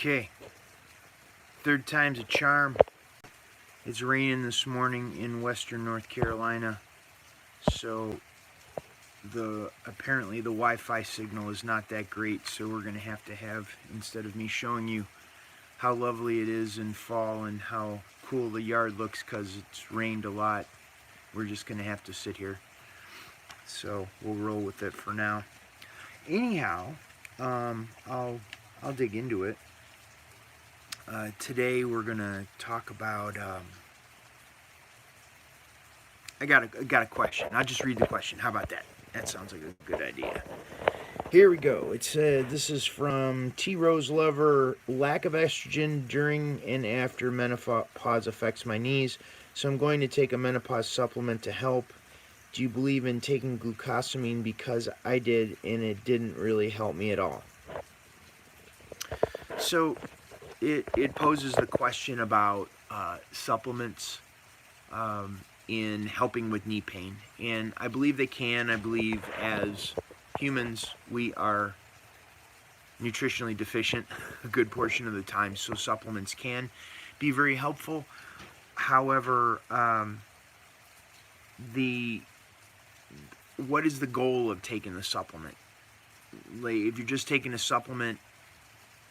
Okay, third time's a charm. It's raining this morning in western North Carolina, so apparently the Wi-Fi signal is not that great, so we're going to have, instead of me showing you how lovely it is in fall and how cool the yard looks because it's rained a lot, we're just going to have to sit here. So we'll roll with it for now. Anyhow, I'll dig into it. Today we're gonna talk about. I got a question. I'll just read the question. How about that? That sounds like a good idea. Here we go. It said this is from TeaRoseLover. Lack of estrogen during and after menopause affects my knees, so I'm going to take a menopause supplement to help. Do you believe in taking glucosamine? Because I did, and it didn't really help me at all. So it poses the question about supplements in helping with knee pain, and I believe they can. I believe as humans we are nutritionally deficient a good portion of the time, so supplements can be very helpful. However, what is the goal of taking the supplement? Like, if you're just taking a supplement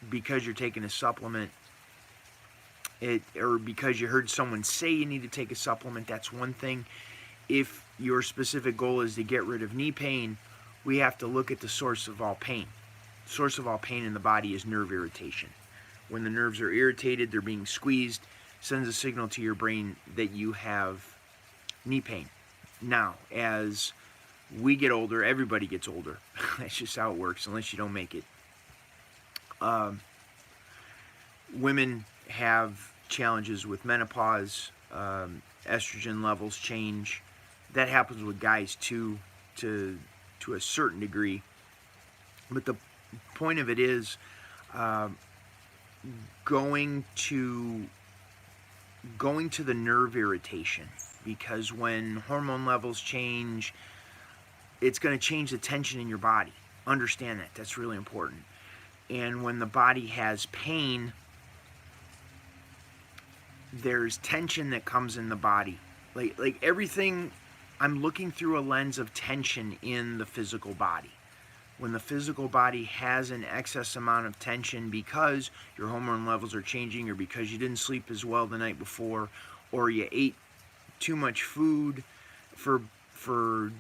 because you're taking a supplement, or because you heard someone say you need to take a supplement, that's one thing. If your specific goal is to get rid of knee pain, we have to look at the source of all pain. The source of all pain in the body is nerve irritation. When the nerves are irritated, they're being squeezed, sends a signal to your brain that you have knee pain. Now, as we get older, everybody gets older. That's just how it works, unless you don't make it. Women have challenges with menopause, estrogen levels change. That happens with guys too, to a certain degree. But the point of it is going to the nerve irritation, because when hormone levels change, it's going to change the tension in your body. Understand that. That's really important. And when the body has pain, there's tension that comes in the body. Like everything, I'm looking through a lens of tension in the physical body. When the physical body has an excess amount of tension because your hormone levels are changing, or because you didn't sleep as well the night before, or you ate too much food for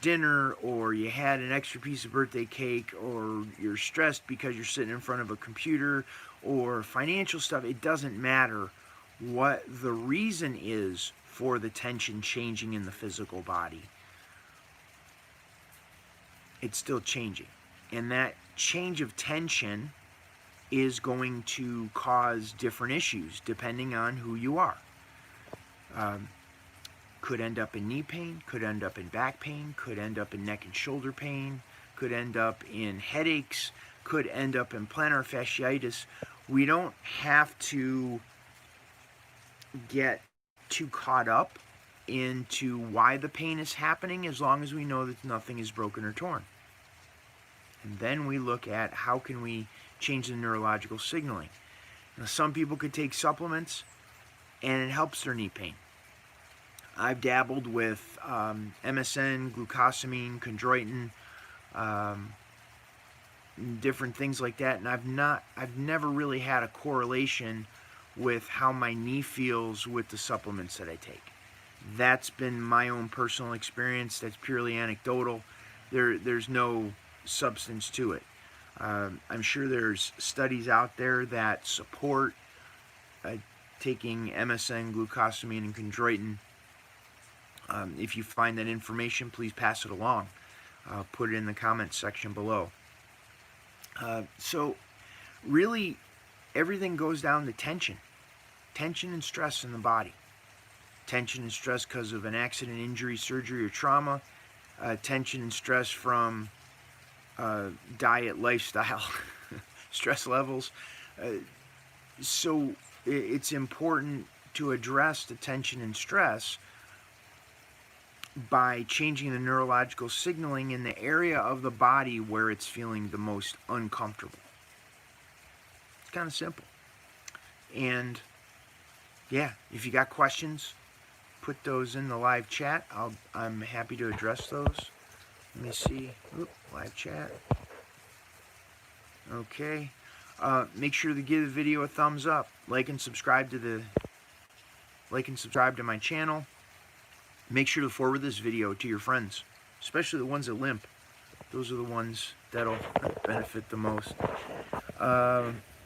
dinner, or you had an extra piece of birthday cake, or you're stressed because you're sitting in front of a computer, or financial stuff, it doesn't matter what the reason is for the tension changing in the physical body. It's still changing. And that change of tension is going to cause different issues depending on who you are. Could end up in knee pain, could end up in back pain, could end up in neck and shoulder pain, could end up in headaches, could end up in plantar fasciitis. We don't have to get too caught up into why the pain is happening, as long as we know that nothing is broken or torn. And then we look at how can we change the neurological signaling. Now, some people could take supplements and it helps their knee pain. I've dabbled with MSM, glucosamine, chondroitin, different things like that, and I've never really had a correlation with how my knee feels with the supplements that I take. That's been my own personal experience. That's purely anecdotal. There's no substance to it. I'm sure there's studies out there that support taking MSM, glucosamine, and chondroitin. If you find that information, please pass it along. Put it in the comments section below. So really, everything goes down to tension. Tension and stress in the body. Tension and stress because of an accident, injury, surgery, or trauma. Tension and stress from diet, lifestyle, stress levels. So it's important to address the tension and stress by changing the neurological signaling in the area of the body where it's feeling the most uncomfortable. It's kind of simple. And yeah, if you got questions, put those in the live chat. I'm happy to address those. Let me see. Oop, live chat. Okay. Make sure to give the video a thumbs up. Like and subscribe to my channel. Make sure to forward this video to your friends, especially the ones that limp. Those are the ones that'll benefit the most.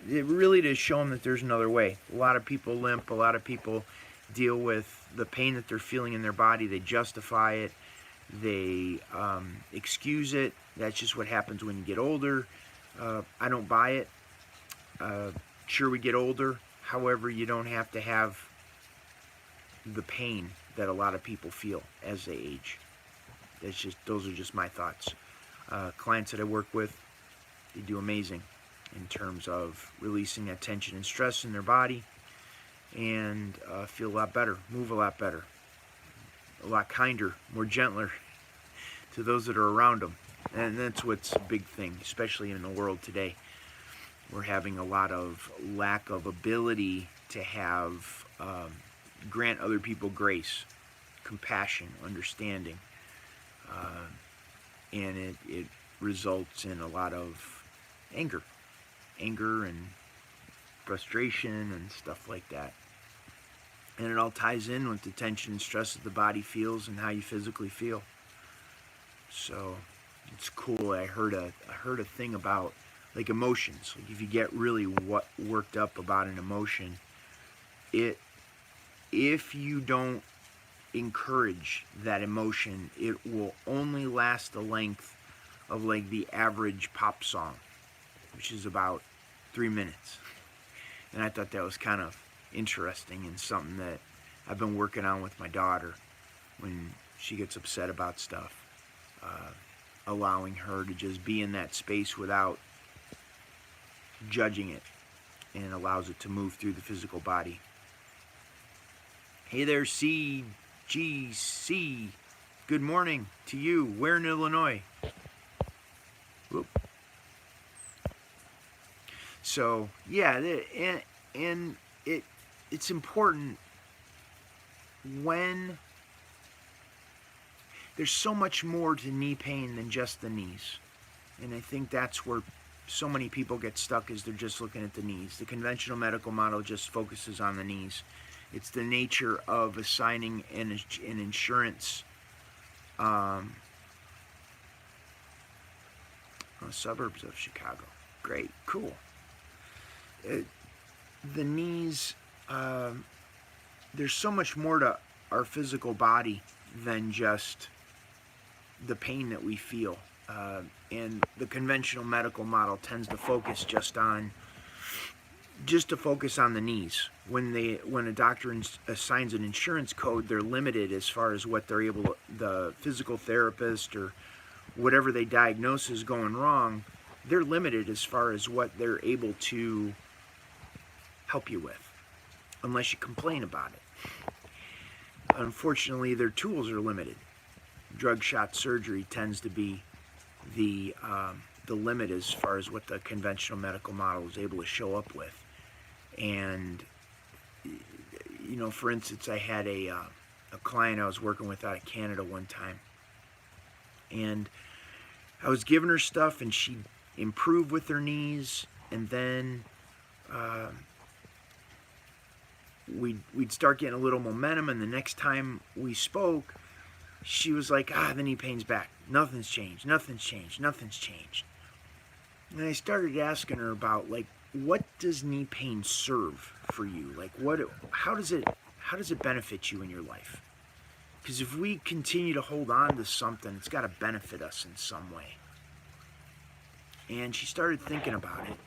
It really to show them that there's another way. A lot of people limp. A lot of people deal with the pain that they're feeling in their body. They justify it. They excuse it. That's just what happens when you get older. I don't buy it. Sure, we get older. However, you don't have to have the pain that a lot of people feel as they age. Those are just my thoughts. Clients that I work with, they do amazing in terms of releasing that tension and stress in their body, and feel a lot better, move a lot better, a lot kinder, more gentler to those that are around them. And that's what's a big thing, especially in the world today. We're having a lot of lack of ability to have grant other people grace, compassion, understanding, and it results in a lot of anger and frustration and stuff like that. And it all ties in with the tension and stress that the body feels and how you physically feel. So it's cool. I heard a thing about like emotions. Like if you get really worked up about an emotion, if you don't encourage that emotion, it will only last the length of like the average pop song, which is about 3 minutes. And I thought that was kind of interesting and something that I've been working on with my daughter when she gets upset about stuff. Allowing her to just be in that space without judging it, and allows it to move through the physical body. Hey there, CGC. Good morning to you. Where in Illinois? Whoop. So yeah, and it's important when there's so much more to knee pain than just the knees. And I think that's where so many people get stuck, is they're just looking at the knees. The conventional medical model just focuses on the knees. It's the nature of assigning an insurance suburbs of Chicago. Great, cool. The knees, there's so much more to our physical body than just the pain that we feel. And the conventional medical model tends to focus just on the knees. When a doctor assigns an insurance code, they're limited as far as what they're able to, the physical therapist or whatever they diagnose is going wrong, they're limited as far as what they're able to help you with, unless you complain about it. Unfortunately, their tools are limited. Drug shot surgery tends to be the limit as far as what the conventional medical model is able to show up with. And you know, for instance, I had a client I was working with out of Canada one time, and I was giving her stuff, and she improved with her knees, and then we'd start getting a little momentum, and the next time we spoke, she was like, the knee pain's back. Nothing's changed. Nothing's changed. Nothing's changed. And I started asking her about, like, what does knee pain serve for you? Like, how does it benefit you in your life? Because if we continue to hold on to something, it's got to benefit us in some way. And she started thinking about it.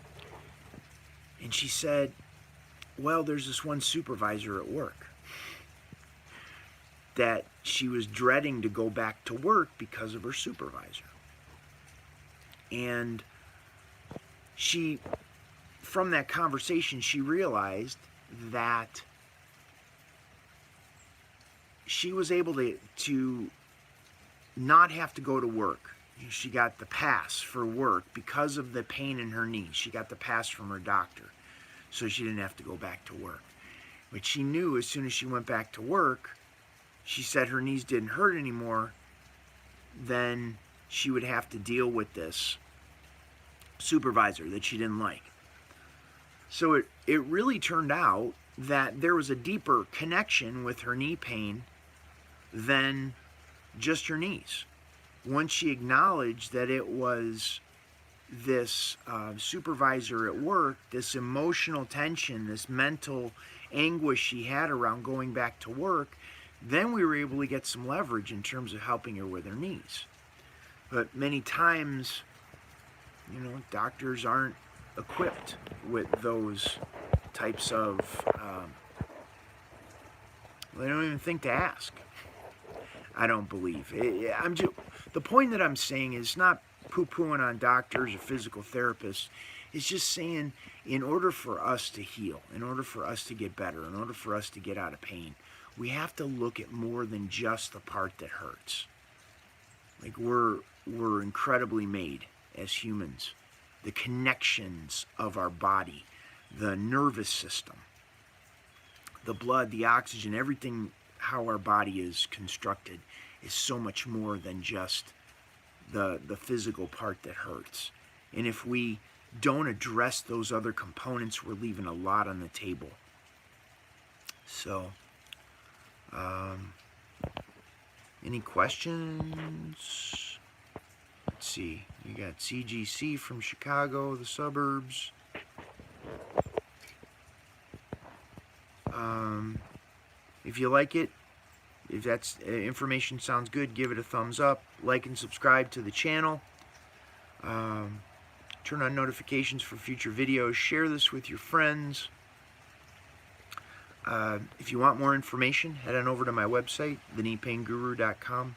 And she said, well, there's this one supervisor at work that she was dreading to go back to work because of her supervisor. And from that conversation, she realized that she was able to not have to go to work. She got the pass for work because of the pain in her knee. She got the pass from her doctor. so she didn't have to go back to work. But she knew as soon as she went back to work, she said her knees didn't hurt anymore, then she would have to deal with this supervisor that she didn't like. So it really turned out that there was a deeper connection with her knee pain than just her knees. Once she acknowledged that it was this supervisor at work, this emotional tension, this mental anguish she had around going back to work, then we were able to get some leverage in terms of helping her with her knees. But many times, doctors aren't equipped with those types of, they don't even think to ask. I don't believe. The point that I'm saying is not poo-pooing on doctors or physical therapists. It's just saying, in order for us to heal, in order for us to get better, in order for us to get out of pain, we have to look at more than just the part that hurts. Like we're incredibly made as humans. The connections of our body, the nervous system, the blood, the oxygen, everything, how our body is constructed is so much more than just the physical part that hurts. And if we don't address those other components, we're leaving a lot on the table. So, any questions? Let's see. You got CGC from Chicago, the suburbs. If you like it, if that's information sounds good, give it a thumbs up. Like and subscribe to the channel. Turn on notifications for future videos. Share this with your friends. If you want more information, head on over to my website, thekneepainguru.com.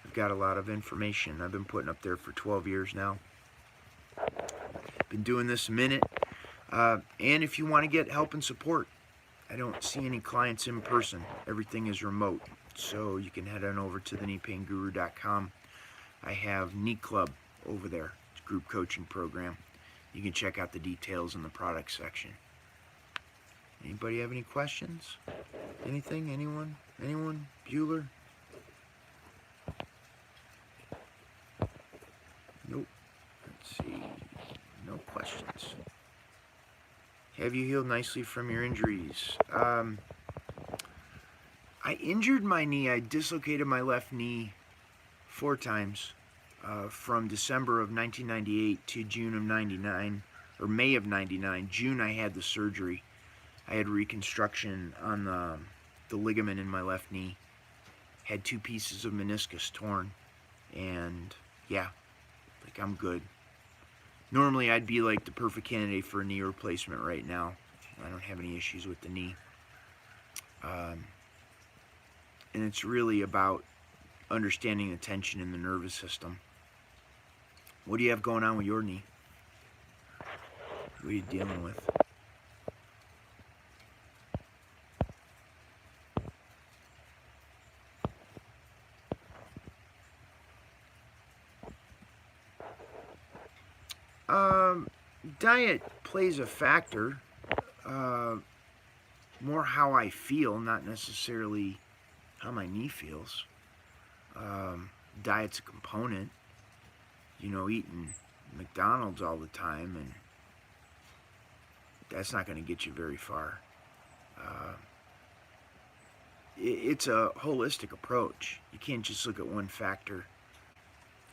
I've got a lot of information I've been putting up there for 12 years now. Been doing this a minute. And if you want to get help and support, I don't see any clients in person. Everything is remote. So you can head on over to thekneepainguru.com. I have Knee Club over there. It's a group coaching program. You can check out the details in the product section. Anybody have any questions? Anything? Anyone? Anyone? Bueller? Nope. Let's see. No questions. Have you healed nicely from your injuries? I injured my knee. I dislocated my left knee 4 times from December of 1998 to June of 99, or May of 99. June I had the surgery. I had reconstruction on the ligament in my left knee. Had 2 pieces of meniscus torn. And yeah, like I'm good. Normally I'd be like the perfect candidate for a knee replacement right now. I don't have any issues with the knee. And it's really about understanding the tension in the nervous system. What do you have going on with your knee? What are you dealing with? Diet plays a factor. More how I feel, not necessarily how my knee feels. Diet's a component. Eating McDonald's all the time, and that's not going to get you very far. It's a holistic approach. You can't just look at one factor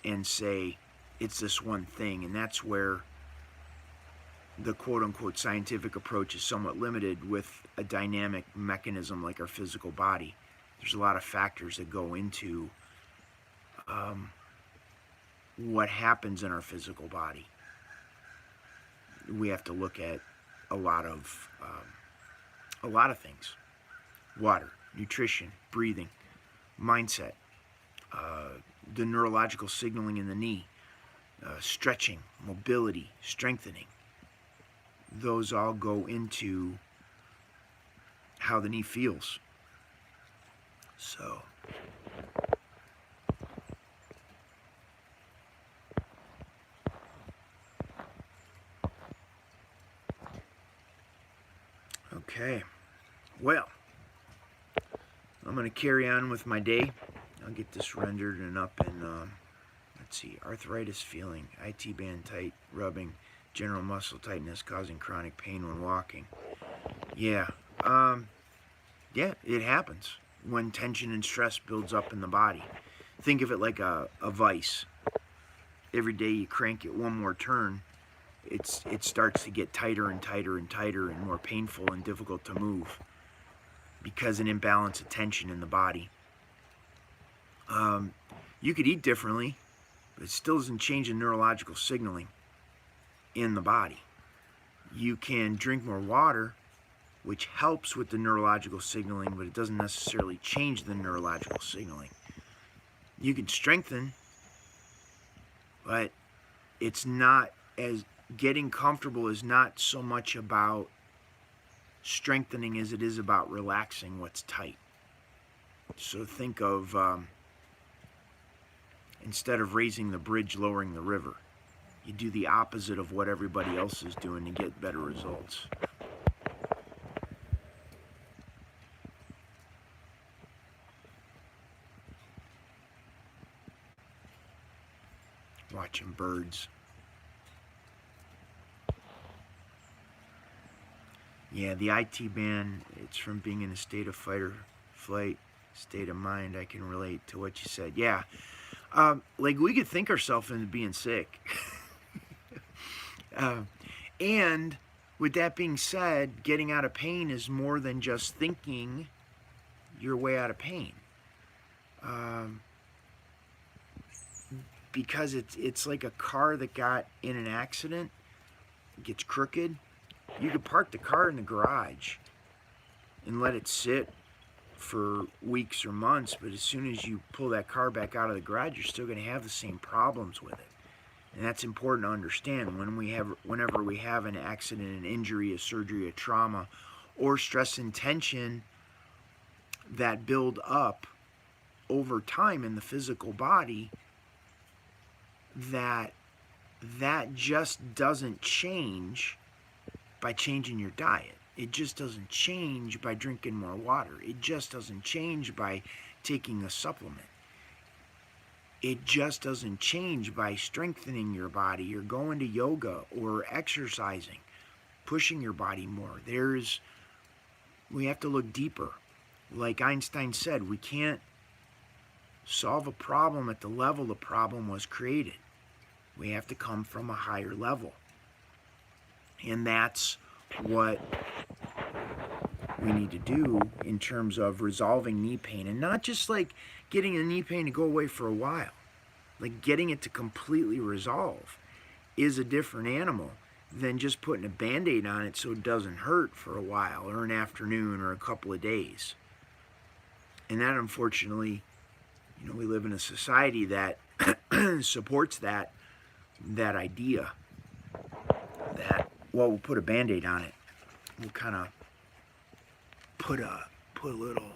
and say it's this one thing, and that's where the quote-unquote scientific approach is somewhat limited with a dynamic mechanism like our physical body. There's a lot of factors that go into what happens in our physical body. We have to look at a lot of things: water, nutrition, breathing, mindset, the neurological signaling in the knee, stretching, mobility, strengthening. Those all go into how the knee feels. So Okay, well, I'm going to carry on with my day. I'll get this rendered and up in, let's see, arthritis feeling, IT band tight, rubbing, general muscle tightness causing chronic pain when walking. Yeah, yeah, it happens when tension and stress builds up in the body. Think of it like a vice. Every day you crank it one more turn, it starts to get tighter and tighter and tighter and more painful and difficult to move because an imbalance of tension in the body. You could eat differently, but it still doesn't change the neurological signaling in the body. You can drink more water, which helps with the neurological signaling, but it doesn't necessarily change the neurological signaling. You can strengthen, but it's not as getting comfortable is not so much about strengthening as it is about relaxing what's tight. So think of instead of raising the bridge, lowering the river. You do the opposite of what everybody else is doing to get better results. Watching birds. Yeah, the IT band, it's from being in a state of fight or flight, state of mind. I can relate to what you said. Yeah, like we could think ourselves into being sick. And with that being said, getting out of pain is more than just thinking your way out of pain. Because it's like a car that got in an accident, gets crooked. You could park the car in the garage and let it sit for weeks or months, but as soon as you pull that car back out of the garage, you're still going to have the same problems with it. And that's important to understand whenever we have an accident, an injury, a surgery, a trauma, or stress and tension that build up over time in the physical body, that just doesn't change by changing your diet. It just doesn't change by drinking more water. It just doesn't change by taking a supplement. It just doesn't change by strengthening your body or going to yoga or exercising, pushing your body more. We have to look deeper. Like Einstein said, we can't solve a problem at the level the problem was created. We have to come from a higher level. And that's what we need to do in terms of resolving knee pain. And not just like getting a knee pain to go away for a while. Like getting it to completely resolve is a different animal than just putting a Band-Aid on it so it doesn't hurt for a while or an afternoon or a couple of days. And that, unfortunately, we live in a society that supports that idea that, well, we'll put a Band-Aid on it. We'll kind of put a little,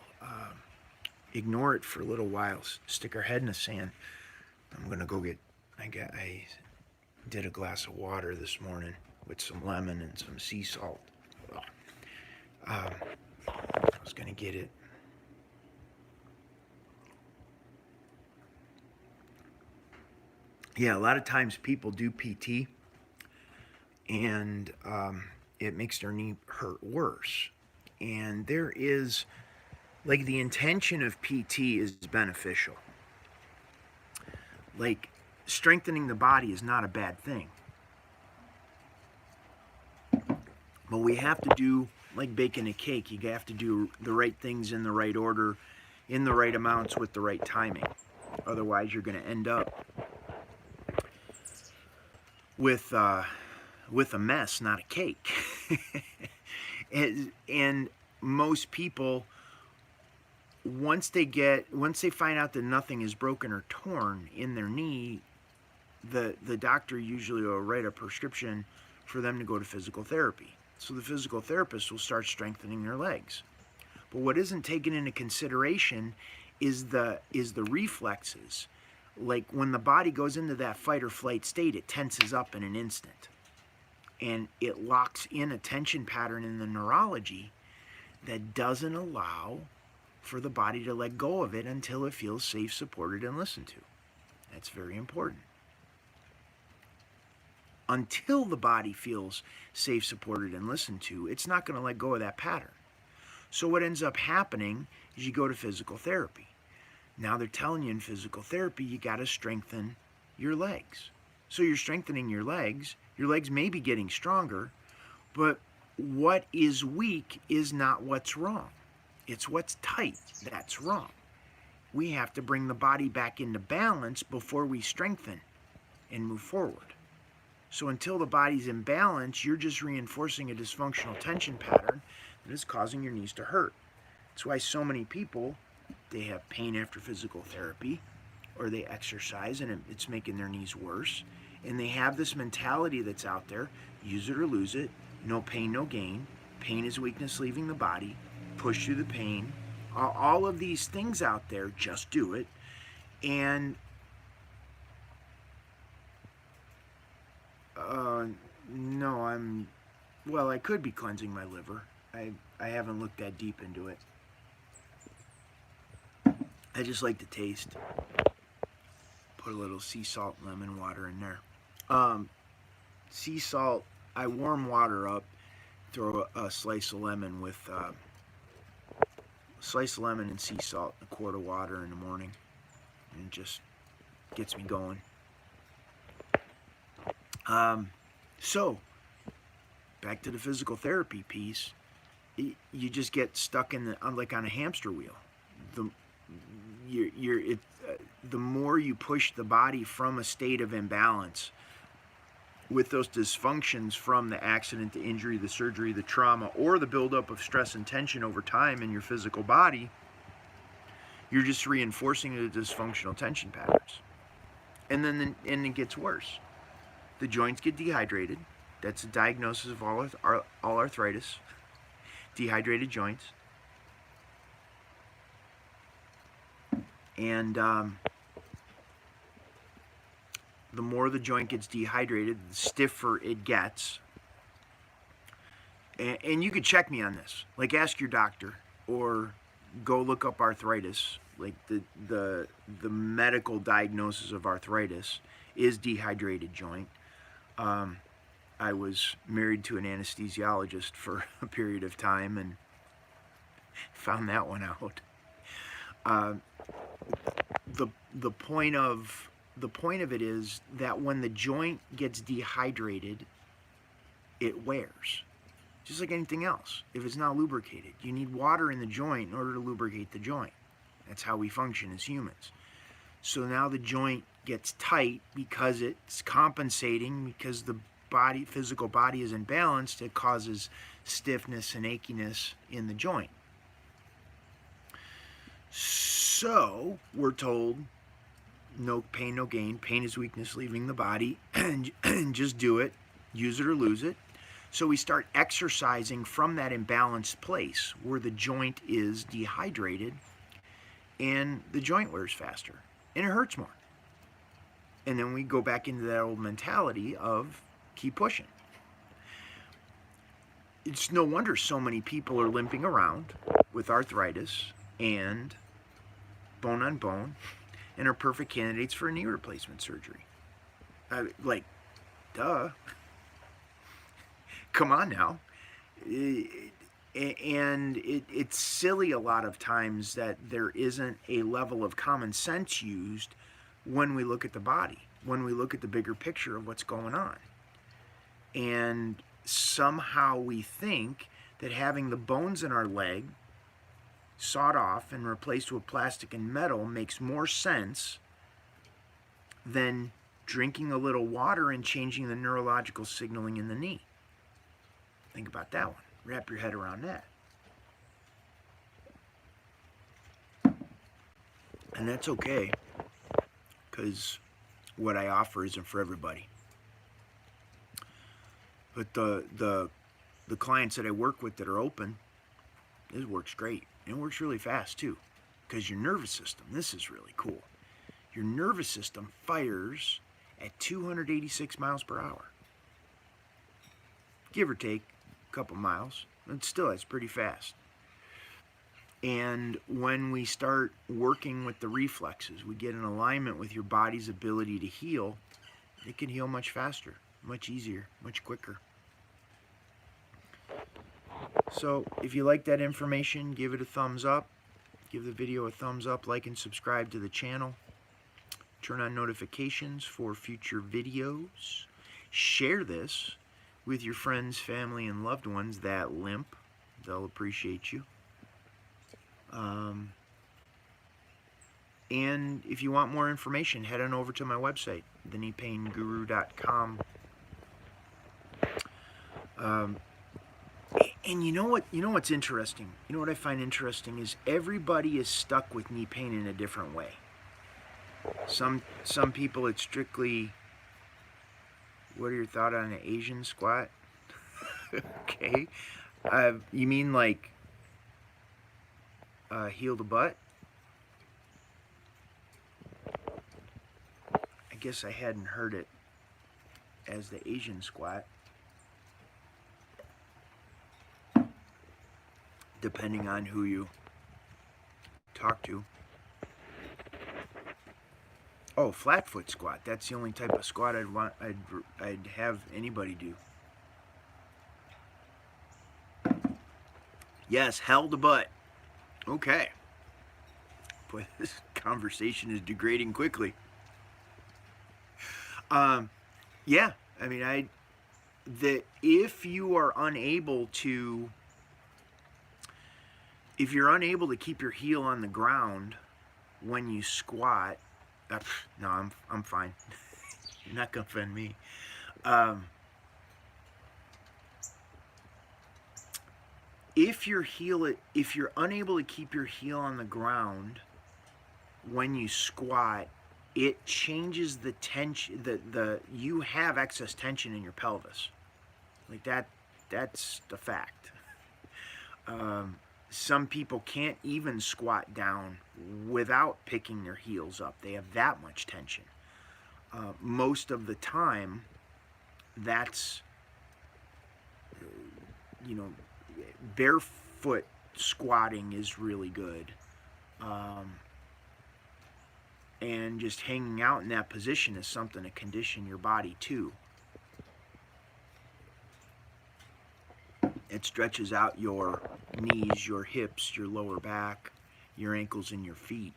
ignore it for a little while, stick our head in the sand. I'm going to go I did a glass of water this morning with some lemon and some sea salt. I was going to get it. Yeah, a lot of times people do PT and it makes their knee hurt worse. And there is, like, the intention of PT is beneficial. Like, strengthening the body is not a bad thing. But we have to do, like baking a cake, you have to do the right things in the right order, in the right amounts with the right timing. Otherwise, you're going to end up with a mess, not a cake. and most people, once they find out that nothing is broken or torn in their knee, the doctor usually will write a prescription for them to go to physical therapy. So the physical therapist will start strengthening their legs. But what isn't taken into consideration is the reflexes. Like when the body goes into that fight or flight state, it tenses up in an instant. and it locks in a tension pattern in the neurology that doesn't allow for the body to let go of it until it feels safe, supported, and listened to. That's very important. Until the body feels safe, supported, and listened to, it's not going to let go of that pattern. So what ends up happening is you go to physical therapy. Now they're telling you in physical therapy you got to strengthen your legs. So you're strengthening your legs may be getting stronger, but what is weak is not what's wrong. It's what's tight that's wrong. We have to bring the body back into balance before we strengthen and move forward. So until the body's in balance, you're just reinforcing a dysfunctional tension pattern that is causing your knees to hurt. That's why so many people, they have pain after physical therapy, or they exercise and it's making their knees worse. And they have this mentality that's out there, use it or lose it, no pain, no gain. Pain is weakness leaving the body, push through the pain. All of these things out there, just do it. And no, well, I could be cleansing my liver. I haven't looked that deep into it. I just like the taste. Put a little sea salt and lemon water in there. Sea salt, I warm water up, throw a slice of lemon with slice of lemon and sea salt, a quart of water in the morning, and it just gets me going. So back to the physical therapy piece, you just get stuck in like on a hamster wheel. The more you push the body from a state of imbalance with those dysfunctions from the accident, the injury, the surgery, the trauma, or the buildup of stress and tension over time in your physical body, you're just reinforcing the dysfunctional tension patterns. And then it gets worse. The joints get dehydrated. That's a diagnosis of all arthritis. Dehydrated joints. And the more the joint gets dehydrated, the stiffer it gets. And you could check me on this. Like, ask your doctor or go look up arthritis. Like, the medical diagnosis of arthritis is dehydrated joint. I was married to an anesthesiologist for a period of time and found that one out. The point of it is that when the joint gets dehydrated, it wears. Just like anything else. If it's not lubricated, you need water in the joint in order to lubricate the joint. That's how we function as humans. So now the joint gets tight because it's compensating, because the physical body is imbalanced. It causes stiffness and achiness in the joint. So we're told, no pain, no gain. Pain is weakness leaving the body, and just do it. Use it or lose it. So we start exercising from that imbalanced place where the joint is dehydrated, and the joint wears faster, and it hurts more. And then we go back into that old mentality of keep pushing. It's no wonder so many people are limping around with arthritis and bone on bone and are perfect candidates for a knee replacement surgery. Like, duh. Come on now. And it's silly a lot of times that there isn't a level of common sense used when we look at the body, when we look at the bigger picture of what's going on. And somehow we think that having the bones in our leg sawed off and replaced with plastic and metal makes more sense than drinking a little water and changing the neurological signaling in the knee. Think about that one. Wrap your head around that. And that's okay, because what I offer isn't for everybody. But the clients that I work with that are open, it works great. And it works really fast too, because your nervous system, this is really cool. Your nervous system fires at 286 miles per hour. give or take a couple miles. But still, it's pretty fast. And when we start working with the reflexes, we get in alignment with your body's ability to heal, it can heal much faster, much easier, much quicker. So if you like that information, give it a thumbs up. Give the video a thumbs up, like and subscribe to the channel. Turn on notifications for future videos. Share this with your friends, family, and loved ones that limp. They'll appreciate you. And if you want more information, head on over to my website, thekneepainguru.com. And you know what? You know what's interesting? You know what I find interesting is everybody is stuck with knee pain in a different way. Some people it's strictly. What are your thoughts on an Asian squat? Okay, you mean like heel to butt? I guess I hadn't heard it as the Asian squat. Depending on who you talk to. Oh, flat foot squat. That's the only type of squat I'd have anybody do. Yes, held to butt. Okay. Boy, this conversation is degrading quickly. Yeah, I mean, if you're unable to keep your heel on the ground when you squat, no, I'm fine. You're not gonna offend me. If you're unable to keep your heel on the ground when you squat, it changes the tension. You have excess tension in your pelvis, like that. That's the fact. Some people can't even squat down without picking their heels up. They have that much tension. Most of the time, that's, barefoot squatting is really good. And just hanging out in that position is something to condition your body to. It stretches out your knees, your hips, your lower back, your ankles, and your feet.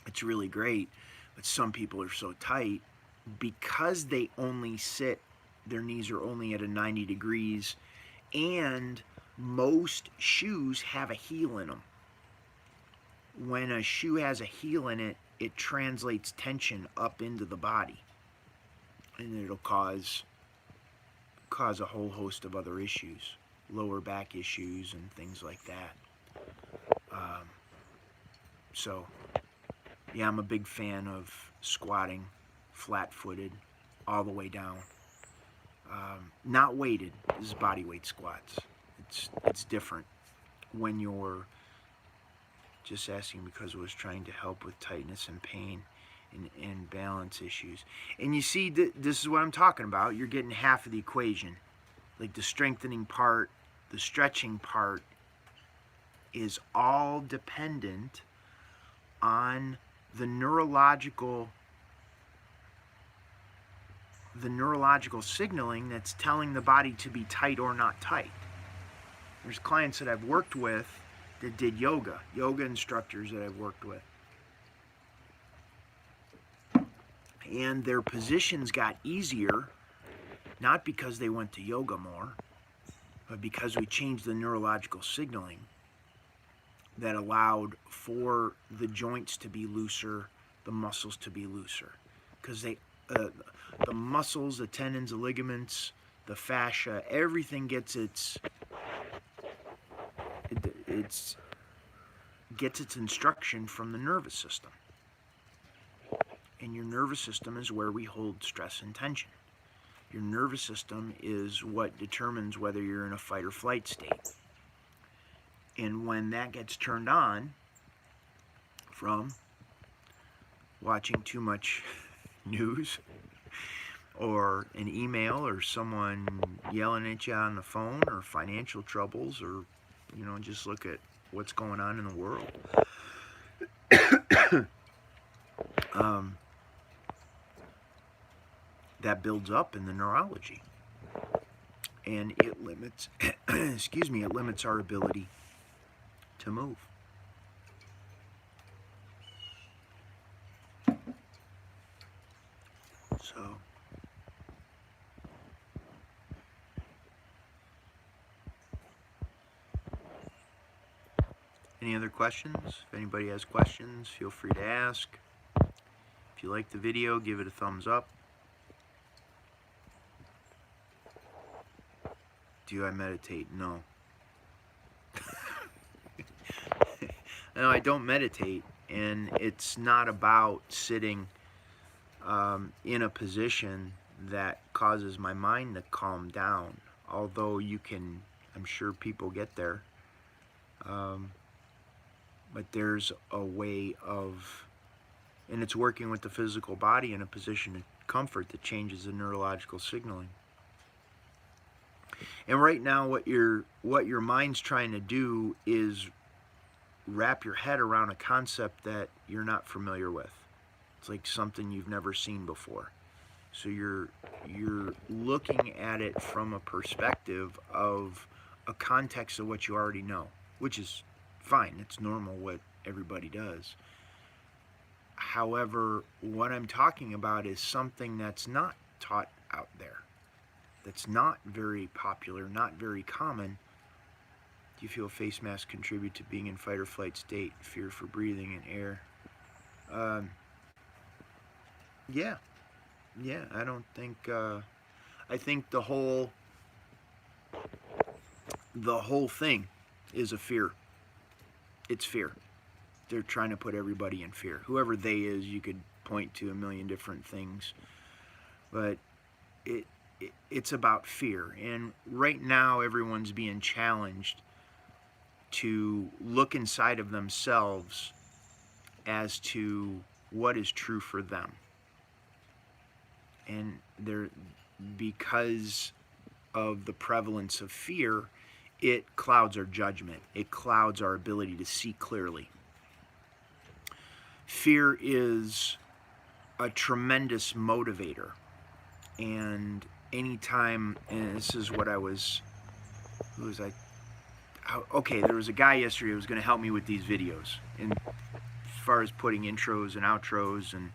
It's really great, but some people are so tight because they only sit, their knees are only at a 90 degrees, and most shoes have a heel in them. When a shoe has a heel in it, it translates tension up into the body, and it'll cause a whole host of other issues, lower back issues and things like that. So yeah, I'm a big fan of squatting flat-footed all the way down. Not weighted. This is body weight squats. It's different when you're just asking because I was trying to help with tightness and pain and balance issues. And you see, this is what I'm talking about. You're getting half of the equation. Like the strengthening part, the stretching part is all dependent on the neurological signaling that's telling the body to be tight or not tight. There's clients that I've worked with that did yoga instructors that I've worked with. And their positions got easier, not because they went to yoga more, but because we changed the neurological signaling that allowed for the joints to be looser, the muscles to be looser. Because the muscles, the tendons, the ligaments, the fascia, everything gets its instruction from the nervous system. And your nervous system is where we hold stress and tension. Your nervous system is what determines whether you're in a fight or flight state. And when that gets turned on from watching too much news or an email, or someone yelling at you on the phone, or financial troubles, or, you know, just look at what's going on in the world. That builds up in the neurology, and it limits, excuse me, it limits our ability to move. So, any other questions? If anybody has questions, feel free to ask. If you like the video, give it a thumbs up. Do I meditate? No. No, I don't meditate, and it's not about sitting in a position that causes my mind to calm down, although you can, I'm sure people get there, but there's a way of, and it's working with the physical body in a position of comfort that changes the neurological signaling. And right now what your mind's trying to do is wrap your head around a concept that you're not familiar with. It's like something you've never seen before. So you're looking at it from a perspective of a context of what you already know, which is fine. It's normal, what everybody does. However, what I'm talking about is something that's not taught out there, that's not very popular, not very common. Do you feel face masks contribute to being in fight or flight state, fear for breathing in air? Yeah, I don't think, I think the whole thing is a fear. It's fear. They're trying to put everybody in fear. Whoever they is, you could point to a million different things, but it's about fear. And right now, everyone's being challenged to look inside of themselves as to what is true for them. And because of the prevalence of fear, it clouds our judgment. It clouds our ability to see clearly. Fear is a tremendous motivator. And anytime, and this is what I was, who was I? Okay, there was a guy yesterday who was going to help me with these videos, and as far as putting intros and outros, and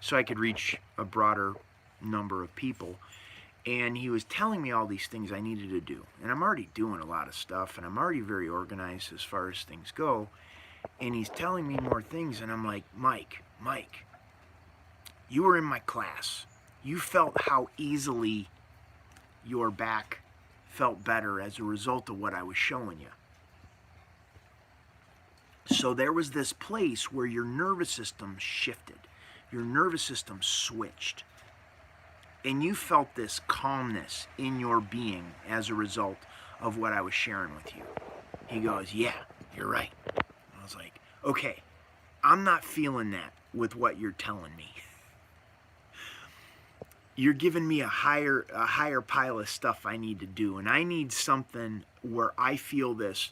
so I could reach a broader number of people. And he was telling me all these things I needed to do, and I'm already doing a lot of stuff, and I'm already very organized as far as things go. And he's telling me more things, and I'm like, Mike, you were in my class. You felt how easily your back felt better as a result of what I was showing you. So there was this place where your nervous system shifted, your nervous system switched, and you felt this calmness in your being as a result of what I was sharing with you. He goes, yeah, you're right. I was like, okay, I'm not feeling that with what you're telling me. You're giving me a higher pile of stuff I need to do, and I need something where I feel this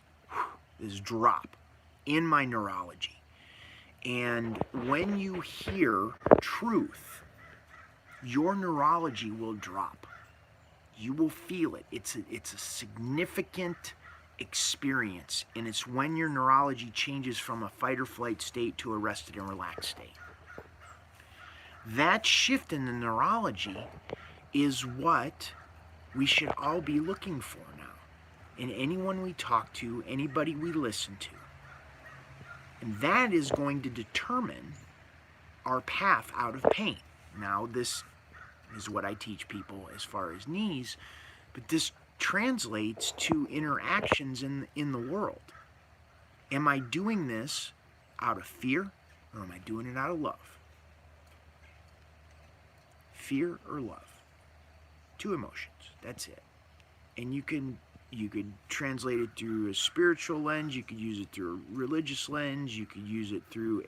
drop in my neurology. And when you hear truth, your neurology will drop. You will feel it. It's a significant experience, and it's when your neurology changes from a fight or flight state to a rested and relaxed state. That shift in the neurology is what we should all be looking for now in anyone we talk to, anybody we listen to. And that is going to determine our path out of pain. Now, this is what I teach people as far as knees, but this translates to interactions in the world. Am I doing this out of fear, or am I doing it out of love? Fear or love. Two emotions. That's it. And you could translate it through a spiritual lens. You could use it through a religious lens. You could use it through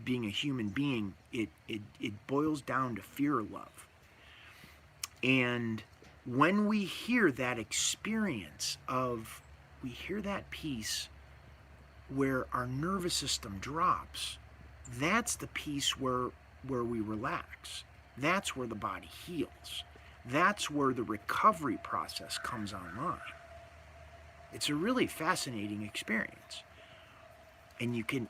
being a human being. It boils down to fear or love. And when we hear that experience of, we hear that piece where our nervous system drops, that's the piece where we relax. That's where the body heals. That's where the recovery process comes online. It's a really fascinating experience. And you can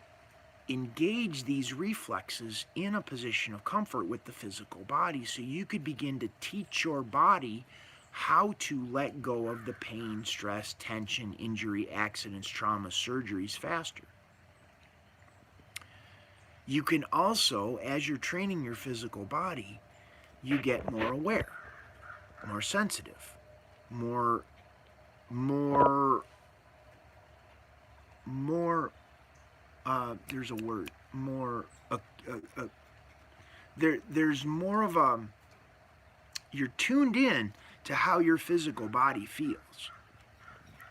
engage these reflexes in a position of comfort with the physical body, so you could begin to teach your body how to let go of the pain, stress, tension, injury, accidents, trauma, surgeries faster. You can also, as you're training your physical body, you get more aware, more sensitive, more there's a word, more there's more of a, you're tuned in to how your physical body feels.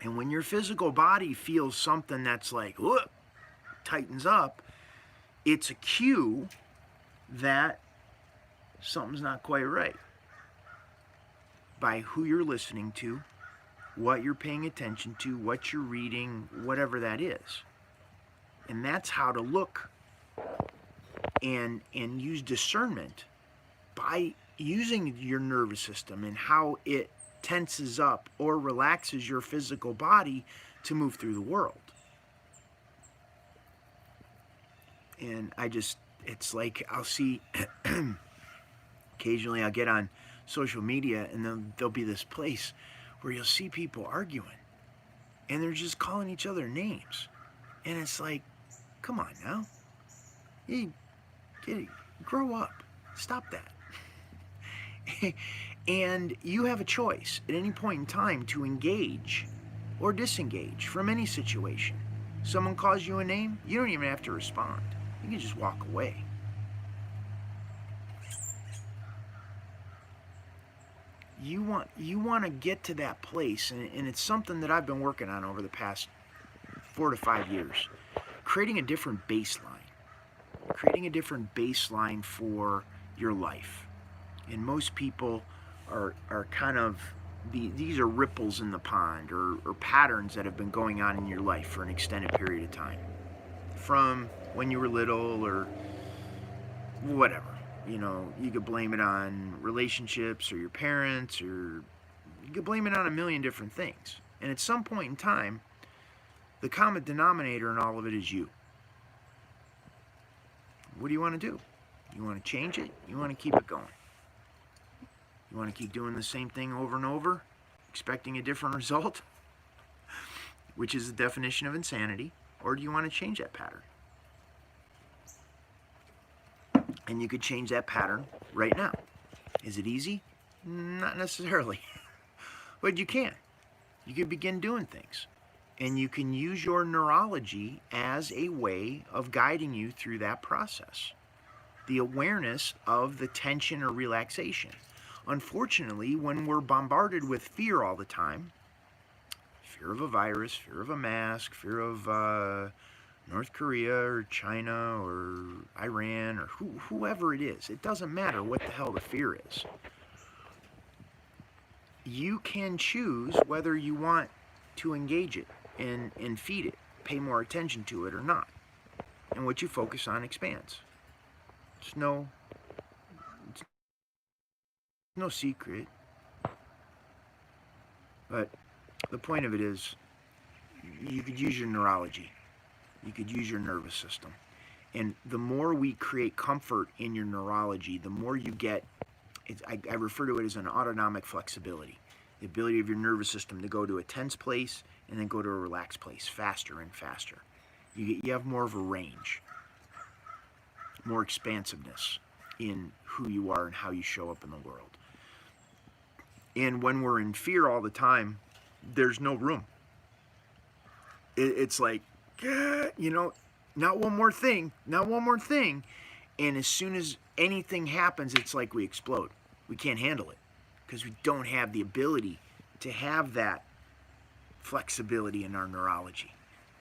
And when your physical body feels something that's like, whoop, tightens up, it's a cue that something's not quite right. By who you're listening to, what you're paying attention to, what you're reading, whatever that is. And that's how to look and use discernment by using your nervous system and how it tenses up or relaxes your physical body to move through the world. And it's like I'll see, occasionally I'll get on social media and there'll be this place where you'll see people arguing and they're just calling each other names. And it's like, come on now. Grow up. Stop that. And you have a choice at any point in time to engage or disengage from any situation. Someone calls you a name, you don't even have to respond. You can just walk away. You want to get to that place, and it's something that I've been working on over the past 4 to 5 years. Creating a different baseline. Creating a different baseline for your life. And most people are kind of, these are ripples in the pond or patterns that have been going on in your life for an extended period of time. From when you were little or whatever. You know, you could blame it on relationships or your parents, or you could blame it on a million different things. And at some point in time, the common denominator in all of it is you. What do you want to do? You want to change it? You want to keep it going? You want to keep doing the same thing over and over, expecting a different result, which is the definition of insanity, or do you want to change that pattern? And you could change that pattern right now. Is it easy? Not necessarily. But you can. You can begin doing things. And you can use your neurology as a way of guiding you through that process. The awareness of the tension or relaxation. Unfortunately, when we're bombarded with fear all the time, fear of a virus, fear of a mask, fear of North Korea or China or Iran or whoever it is, it doesn't matter what the hell the fear is. You can choose whether you want to engage it and feed it, pay more attention to it or not. And what you focus on expands. It's no secret. But the point of it is, you could use your neurology. You could use your nervous system. And the more we create comfort in your neurology, the more you get, I refer to it as an autonomic flexibility. The ability of your nervous system to go to a tense place and then go to a relaxed place faster and faster. You have more of a range, more expansiveness in who you are and how you show up in the world. And when we're in fear all the time, there's no room. It's like, not one more thing, not one more thing. And as soon as anything happens, it's like we explode. We can't handle it because we don't have the ability to have that flexibility in our neurology.